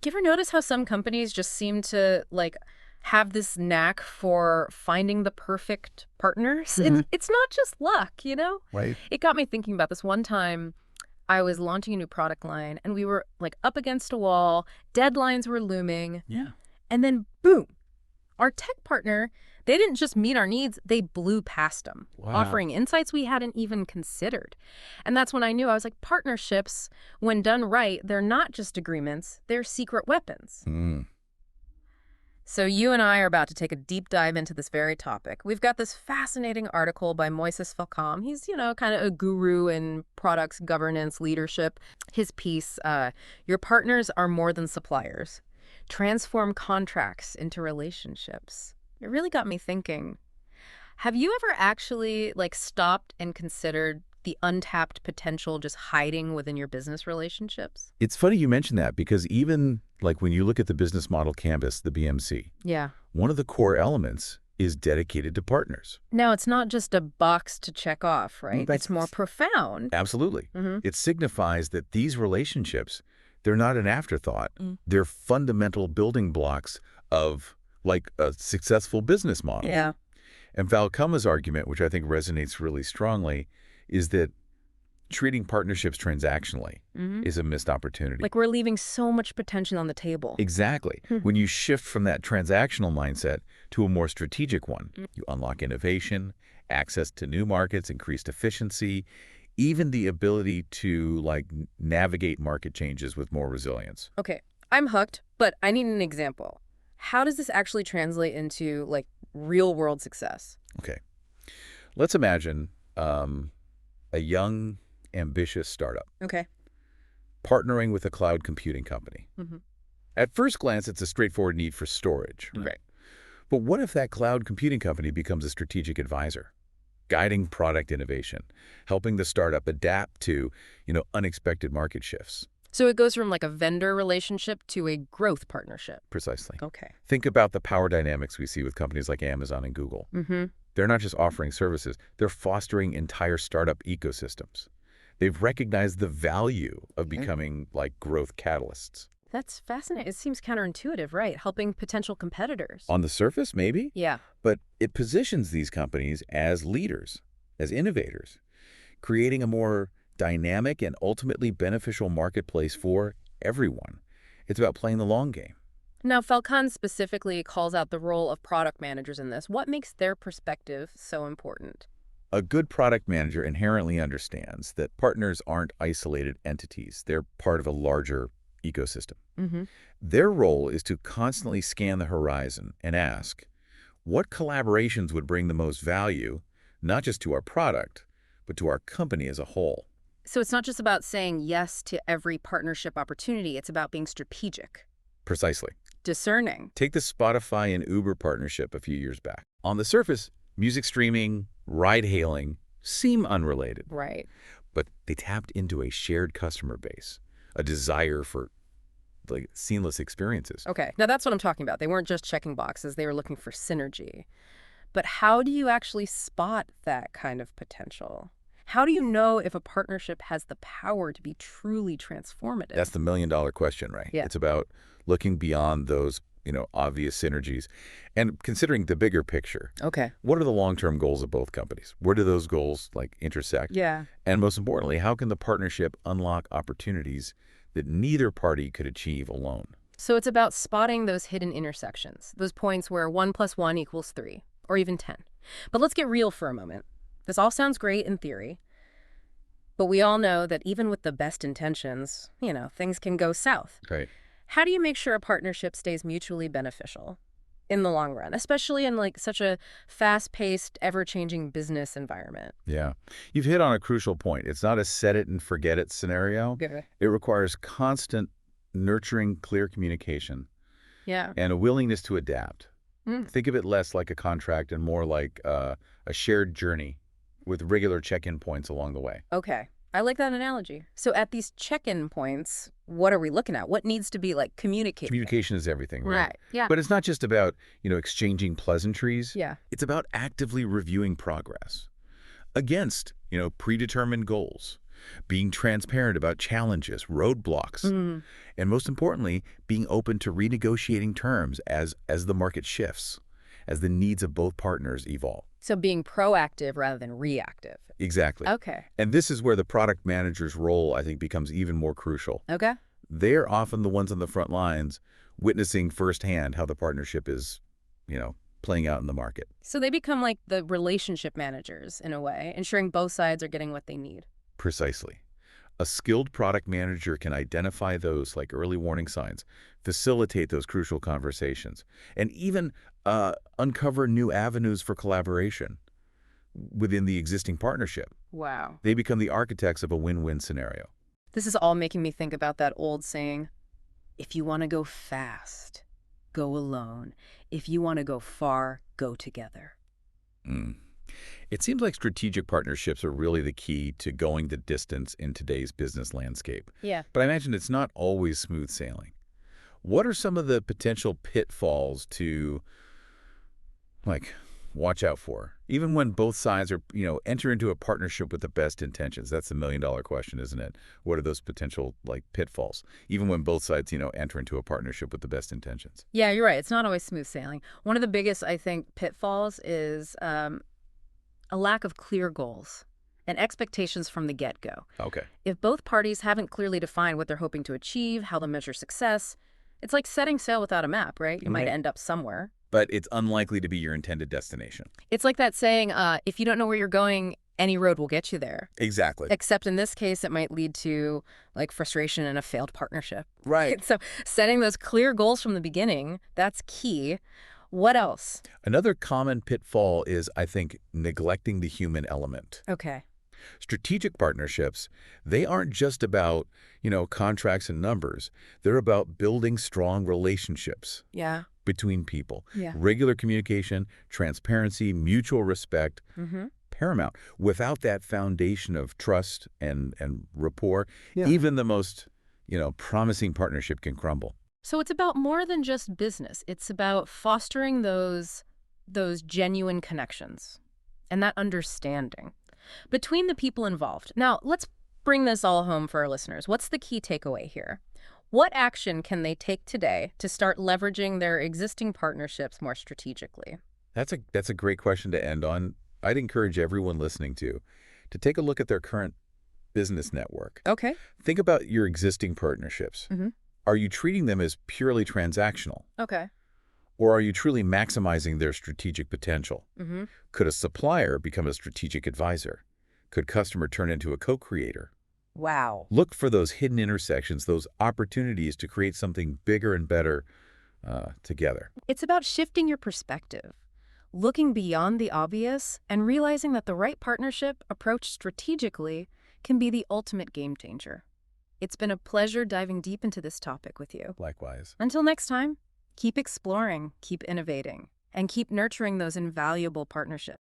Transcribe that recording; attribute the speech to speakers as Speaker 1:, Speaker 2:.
Speaker 1: you ever notice how some companies just seem to, like, have this knack for finding the perfect partners? It's not just luck, you know?
Speaker 2: Right.
Speaker 1: It got me thinking about this one time. I was launching a new product line, and we were, like, up against a wall. Deadlines were looming.
Speaker 2: Yeah.
Speaker 1: And then, boom, our tech partner, they didn't just meet our needs, they blew past them,
Speaker 2: Wow.
Speaker 1: offering insights we hadn't even considered. And that's when I knew. I was like, partnerships, when done right, they're not just agreements, they're secret weapons. So you and I are about to take a deep dive into this very topic. We've got this fascinating article by Moises Falcom. He's, kind of a guru in products, governance, leadership. His piece, Your Partners Are More Than Suppliers. Transform contracts into relationships. It really got me thinking. Have you ever actually, stopped and considered the untapped potential just hiding within your business relationships?
Speaker 2: It's funny you mention that because even when you look at the business model canvas, the BMC,
Speaker 1: Yeah.
Speaker 2: one of the core elements is dedicated to partners.
Speaker 1: Now, it's not just a box to check off, right?
Speaker 2: That's
Speaker 1: It's more profound.
Speaker 2: Absolutely.
Speaker 1: Mm-hmm.
Speaker 2: It signifies that these relationships, they're not an afterthought. They're fundamental building blocks of a successful business model.
Speaker 1: Yeah.
Speaker 2: And Falcoma's argument, which I think resonates really strongly, is that treating partnerships transactionally is a missed opportunity.
Speaker 1: Like we're leaving so much potential on the table.
Speaker 2: Exactly. When you shift from that transactional mindset to a more strategic one, you unlock innovation, access to new markets, increased efficiency, even the ability to navigate market changes with more resilience.
Speaker 1: Okay, I'm hooked, but I need an example. How does this actually translate into real world success?
Speaker 2: Okay. Let's imagine a young, ambitious startup
Speaker 1: Okay.
Speaker 2: partnering with a cloud computing company. At first glance, it's a straightforward need for storage, right? But what if that cloud computing company becomes a strategic advisor, guiding product innovation, helping the startup adapt to, unexpected market shifts?
Speaker 1: So it goes from a vendor relationship to a growth partnership.
Speaker 2: Precisely.
Speaker 1: Okay.
Speaker 2: Think about the power dynamics we see with companies like Amazon and Google. They're not just offering services, they're fostering entire startup ecosystems. They've recognized the value of becoming growth catalysts.
Speaker 1: That's fascinating. It seems counterintuitive, right? Helping potential competitors.
Speaker 2: On the surface, maybe?
Speaker 1: Yeah.
Speaker 2: But it positions these companies as leaders, as innovators, creating a more dynamic and ultimately beneficial marketplace for everyone. It's about playing the long game.
Speaker 1: Now, Falcon specifically calls out the role of product managers in this. What makes their perspective so important?
Speaker 2: A good product manager inherently understands that partners aren't isolated entities. They're part of a larger ecosystem. Their role is to constantly scan the horizon and ask, what collaborations would bring the most value, not just to our product, but to our company as a whole?
Speaker 1: So it's not just about saying yes to every partnership opportunity. It's about being strategic.
Speaker 2: Precisely.
Speaker 1: Discerning.
Speaker 2: Take the Spotify and Uber partnership a few years back. On the surface, music streaming, ride-hailing seem unrelated.
Speaker 1: Right.
Speaker 2: But they tapped into a shared customer base, a desire for seamless experiences.
Speaker 1: Okay. Now that's what I'm talking about. They weren't just checking boxes. They were looking for synergy. But how do you actually spot that kind of potential? How do you know if a partnership has the power to be truly transformative?
Speaker 2: That's the million-dollar question, right?
Speaker 1: Yeah.
Speaker 2: It's about looking beyond those, obvious synergies and considering the bigger picture.
Speaker 1: Okay.
Speaker 2: What are the long-term goals of both companies? Where do those goals intersect?
Speaker 1: Yeah.
Speaker 2: And most importantly, how can the partnership unlock opportunities that neither party could achieve alone?
Speaker 1: So it's about spotting those hidden intersections, those points where 1 + 1 = 3, or even 10. But let's get real for a moment. This all sounds great in theory, but we all know that even with the best intentions, things can go south.
Speaker 2: Right.
Speaker 1: How do you make sure a partnership stays mutually beneficial in the long run, especially in such a fast-paced, ever-changing business environment?
Speaker 2: Yeah. You've hit on a crucial point. It's not a set it and forget it scenario.
Speaker 1: Okay.
Speaker 2: It requires constant nurturing, clear communication
Speaker 1: Yeah.
Speaker 2: and a willingness to adapt. Think of it less like a contract and more like a shared journey with regular check-in points along the way.
Speaker 1: Okay. I like that analogy. So at these check-in points, what are we looking at? What needs to be communicated?
Speaker 2: Communication is everything, right?
Speaker 1: Right. Yeah.
Speaker 2: But it's not just about, exchanging pleasantries.
Speaker 1: Yeah.
Speaker 2: It's about actively reviewing progress against, predetermined goals, being transparent about challenges, roadblocks, and most importantly, being open to renegotiating terms as the market shifts, as the needs of both partners evolve.
Speaker 1: So being proactive rather than reactive.
Speaker 2: Exactly.
Speaker 1: Okay.
Speaker 2: And this is where the product manager's role, I think, becomes even more crucial.
Speaker 1: Okay.
Speaker 2: They're often the ones on the front lines witnessing firsthand how the partnership is, playing out in the market.
Speaker 1: So they become like the relationship managers in a way, ensuring both sides are getting what they need.
Speaker 2: Precisely. A skilled product manager can identify those like early warning signs, facilitate those crucial conversations, and even uncover new avenues for collaboration within the existing partnership.
Speaker 1: Wow.
Speaker 2: They become the architects of a win-win scenario.
Speaker 1: This is all making me think about that old saying, if you want to go fast, go alone. If you want to go far, go together.
Speaker 2: It seems like strategic partnerships are really the key to going the distance in today's business landscape.
Speaker 1: Yeah.
Speaker 2: But I imagine it's not always smooth sailing. What are some of the potential pitfalls to, watch out for? Even when both sides are, enter into a partnership with the best intentions. That's the million-dollar question, isn't it? What are those potential, pitfalls? Even when both sides, enter into a partnership with the best intentions.
Speaker 1: Yeah, you're right. It's not always smooth sailing. One of the biggest, I think, pitfalls is a lack of clear goals and expectations from the get-go.
Speaker 2: Okay.
Speaker 1: If both parties haven't clearly defined what they're hoping to achieve, how they'll measure success, it's like setting sail without a map, right? You might end up somewhere.
Speaker 2: But it's unlikely to be your intended destination.
Speaker 1: It's like that saying, if you don't know where you're going, any road will get you there.
Speaker 2: Exactly.
Speaker 1: Except in this case, it might lead to frustration and a failed partnership.
Speaker 2: Right.
Speaker 1: So setting those clear goals from the beginning, that's key. What else?
Speaker 2: Another common pitfall is, I think, neglecting the human element.
Speaker 1: Okay.
Speaker 2: Strategic partnerships, they aren't just about, contracts and numbers. They're about building strong relationships.
Speaker 1: Yeah.
Speaker 2: Between people.
Speaker 1: Yeah.
Speaker 2: Regular communication, transparency, mutual respect, paramount. Without that foundation of trust and rapport, even the most, promising partnership can crumble.
Speaker 1: So it's about more than just business. It's about fostering those genuine connections and that understanding between the people involved. Now, let's bring this all home for our listeners. What's the key takeaway here? What action can they take today to start leveraging their existing partnerships more strategically?
Speaker 2: That's a great question to end on. I'd encourage everyone listening to take a look at their current business network.
Speaker 1: Okay.
Speaker 2: Think about your existing partnerships. Are you treating them as purely transactional?
Speaker 1: Okay.
Speaker 2: Or are you truly maximizing their strategic potential? Could a supplier become a strategic advisor? Could customer turn into a co-creator?
Speaker 1: Wow.
Speaker 2: Look for those hidden intersections, those opportunities to create something bigger and better together.
Speaker 1: It's about shifting your perspective, looking beyond the obvious, and realizing that the right partnership approached strategically can be the ultimate game changer. It's been a pleasure diving deep into this topic with you.
Speaker 2: Likewise.
Speaker 1: Until next time, keep exploring, keep innovating, and keep nurturing those invaluable partnerships.